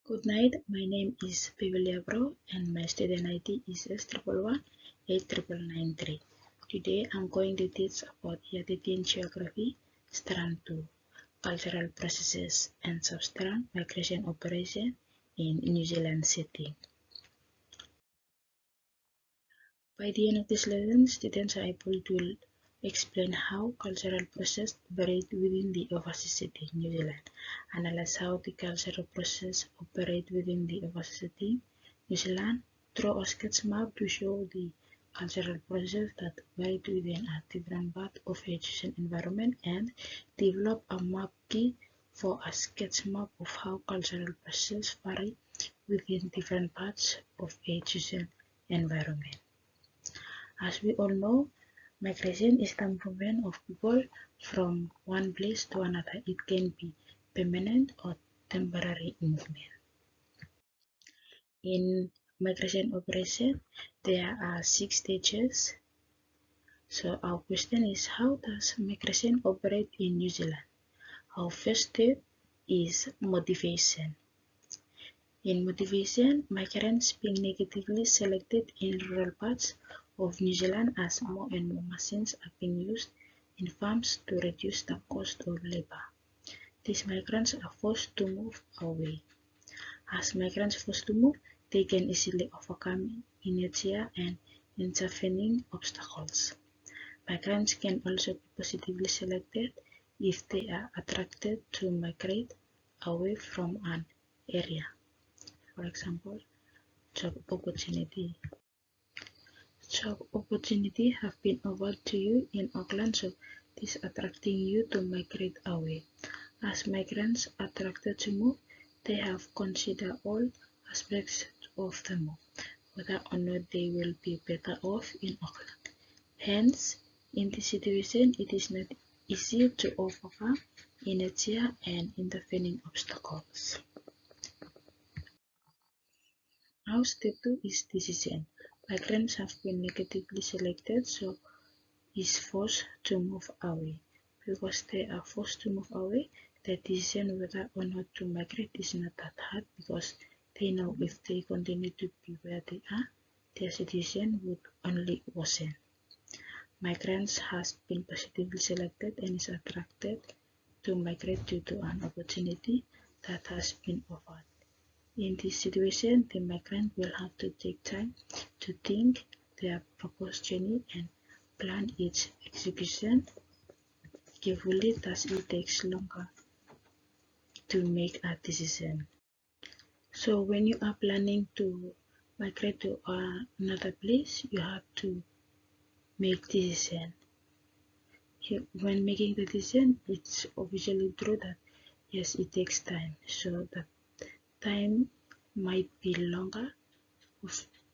Good night, my name is Pivilia Bro and my student ID is S11189993. Today I'm going to teach about ED350 Geography, Strand 2, Cultural Processes and Substrand Migration Operation in New Zealand setting. By the end of this lesson, students are able to explain how cultural processes operate within the overseas setting, New Zealand, analyze how the cultural process operate within the overseas setting, New Zealand, draw a sketch map to show the cultural process that operate within a different part of a chosen environment, and develop a map key for a sketch map of how cultural processes vary within different parts of a chosen environment. As we all know, migration is the movement of people from one place to another. It can be permanent or temporary movement. In migration operation, there are 6 stages. So our question is, how does migration operate in New Zealand? Our first step is motivation. In motivation, migrants being negatively selected in rural parts of New Zealand as more and more machines are being used in farms to reduce the cost of labor. These migrants are forced to move away. As migrants forced to move, they can easily overcome inertia and intervening obstacles. Migrants can also be positively selected if they are attracted to migrate away from an area. For example, job opportunity. Job opportunity have been offered to you in Auckland, so this attracting you to migrate away. As migrants attracted to move, they have considered all aspects of the move, whether or not they will be better off in Auckland. Hence, in this situation, it is not easy to overcome inertia and intervening obstacles. Now step 2 is decision. Migrants have been negatively selected, so is forced to move away. Because they are forced to move away, the decision whether or not to migrate is not that hard, because they know if they continue to be where they are, their situation would only worsen. Migrants has been positively selected and is attracted to migrate due to an opportunity that has been offered. In this situation, the migrant will have to take time to think their proposed journey and plan its execution carefully, thus it takes longer to make a decision. So when you are planning to migrate to another place, you have to make decision. When making the decision, it's obviously true that yes, it takes time. So that time might be longer.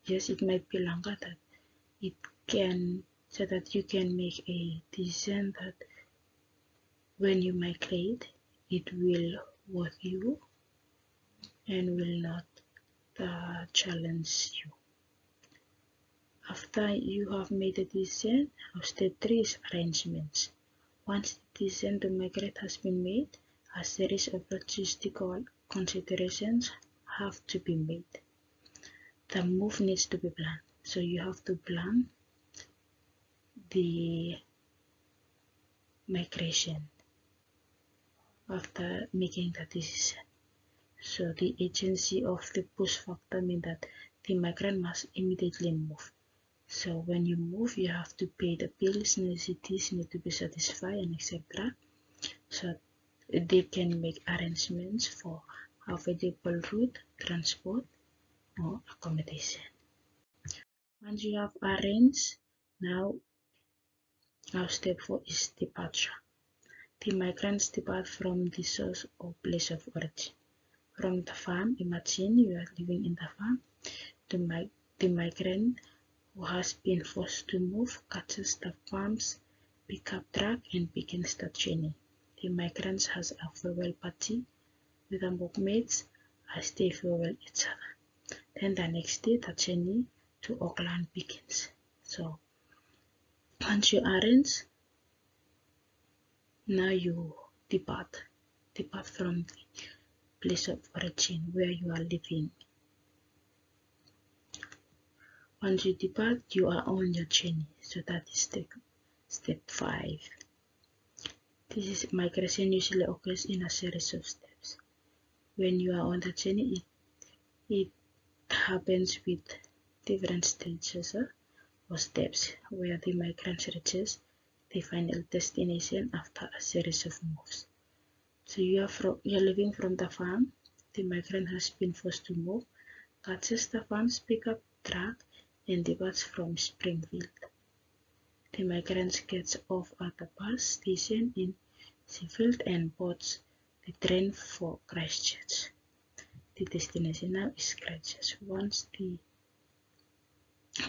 Yes, it might be longer that it can, so that you can make a decision that when you migrate, it will worth you and will not challenge you. After you have made a decision, step 3 is arrangements. Once the decision to migrate has been made, a series of logistical considerations have to be made. The move needs to be planned, so you have to plan the migration after making the decision. So the agency of the push factor means that the migrant must immediately move. So when you move, you have to pay the bills, necessities need to be satisfied, and etc. So they can make arrangements for available route, transport, or accommodation. Once you have arranged, now step 4 is departure. The migrants depart from the source or place of origin. From the farm, imagine you are living in the farm. The migrant who has been forced to move catches the farm's pickup truck and begins the journey. The migrants has a farewell party with the workmates as they farewell each other. Then the next day, the journey to Auckland begins. So once you arrange, now you depart from place of origin where you are living. Once you depart, you are on your journey. So that is step 5. Migration usually occurs in a series of steps. When you are on the journey, it happens with different stages or steps where the migrant reaches the final destination after a series of moves. So you're living from the farm. The migrant has been forced to move, catches the farm's pickup truck, and departs from Springfield. The migrant gets off at the bus station in Sheffield and boards the train for Christchurch. The destination now is Christchurch. Once the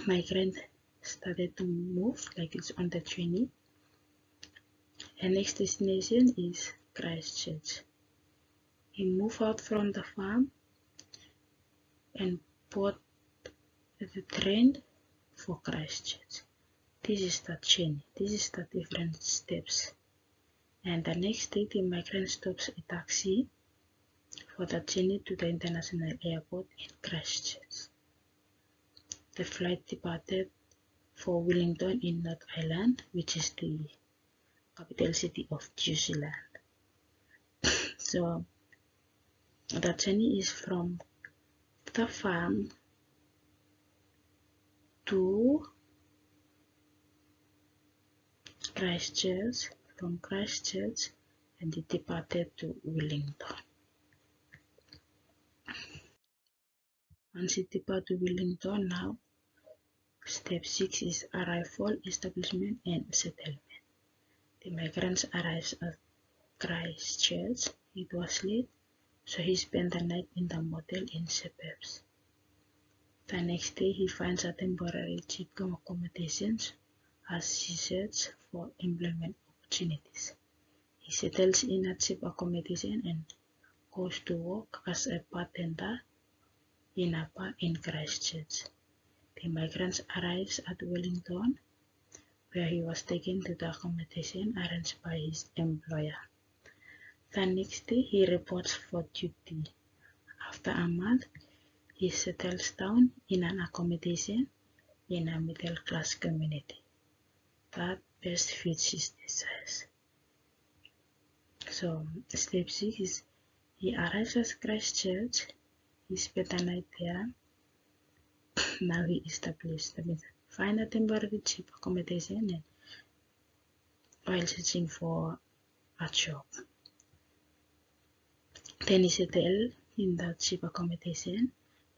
migrant started to move, like it's on the journey, the next destination is Christchurch. He moved out from the farm and board the train for Christchurch. This is the journey. This is the different steps. And the next day, the migrant stops a taxi for the journey to the international airport in Christchurch. The flight departed for Wellington in North Island, which is the capital city of New Zealand. So the journey is from the farm to Christchurch, from Christchurch, and it departed to Wellington. Once it departed to Wellington, now step 6 is arrival, establishment, and settlement. The migrants arrived at Christchurch. It was late, so he spent the night in the motel in suburbs. The next day, he finds a temporary cheap accommodations as he searches for employment opportunities. He settles in a cheap accommodation and goes to work as a bartender in a bar in Christchurch. The migrant arrives at Wellington, where he was taken to the accommodation arranged by his employer. The next day, he reports for duty. After a month, he settles down in an accommodation in a middle-class community that best fits his desires. So, step 6 is he arrives at Christchurch. He spent the night there. Now he established, find a temporary cheap accommodation and while searching for a job. Then he settles in that cheap accommodation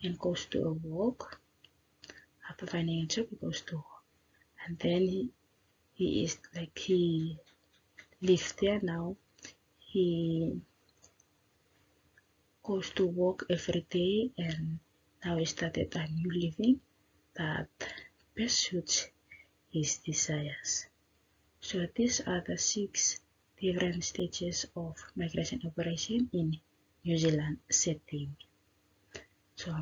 and goes to a work. After finding a job, he goes to work. And then he lives there now. He goes to work every day, and now he started a new living that best suits his desires. So these are the 6 different stages of migration operation in New Zealand setting. So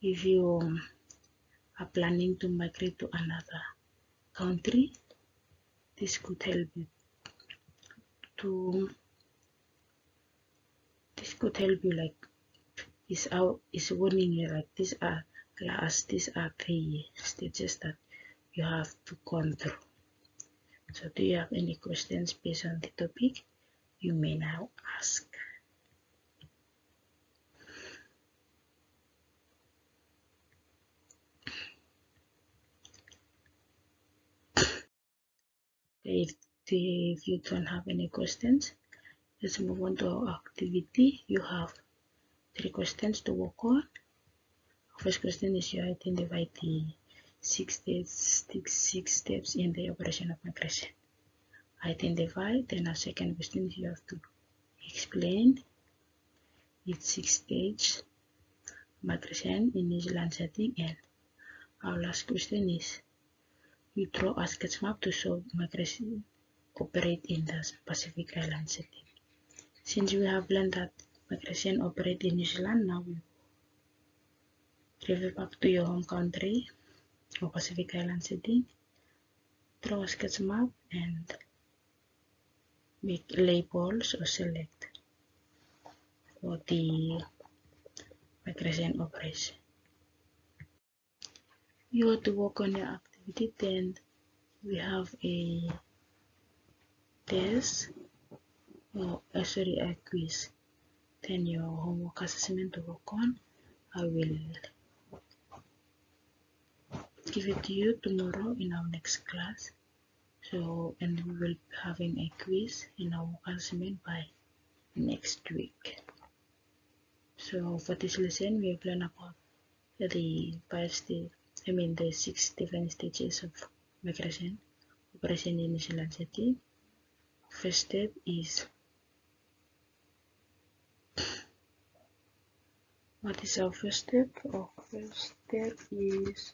if you are planning to migrate to another country, this could help you like is warning you like these are the stages that you have to go through. So do you have any questions based on the topic? You may now ask. If you don't have any questions, let's move on to our activity. You have 3 questions to work on. First question is you identify the 6 steps in the operation of migration. Identify. Then our second question is you have to explain each 6 stage migration in New Zealand setting. And our last question is you draw a sketch map to show migration operate in the Pacific Island setting. Since we have learned that migration operate in New Zealand, now we revert back to your home country or Pacific Island setting. Draw a sketch map and make labels or select for the migration operation. You want to work on your activity, then we have a test, or sorry, a quiz. Then your homework assessment to work on. I will give it to you tomorrow in our next class. So, and we will be having a quiz in our assessment by next week. So for this lesson, we have learned about the 6 different stages of migration operation in initial setting. First step is, what is our first step? Our first step is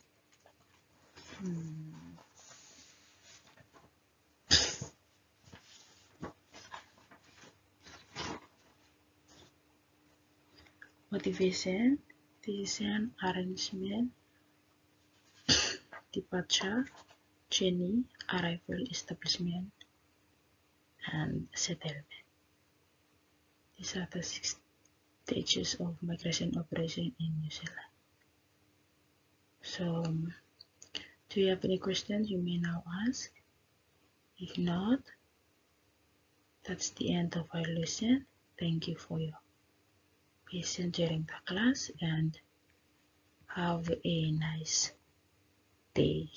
motivation, decision, arrangement, departure, journey, arrival, establishment, and settlement. These are the 6 stages of migration operation in New Zealand. So, do you have any questions? You may now ask. If not, that's the end of our lesson. Thank you for your patience during the class, and have a nice day.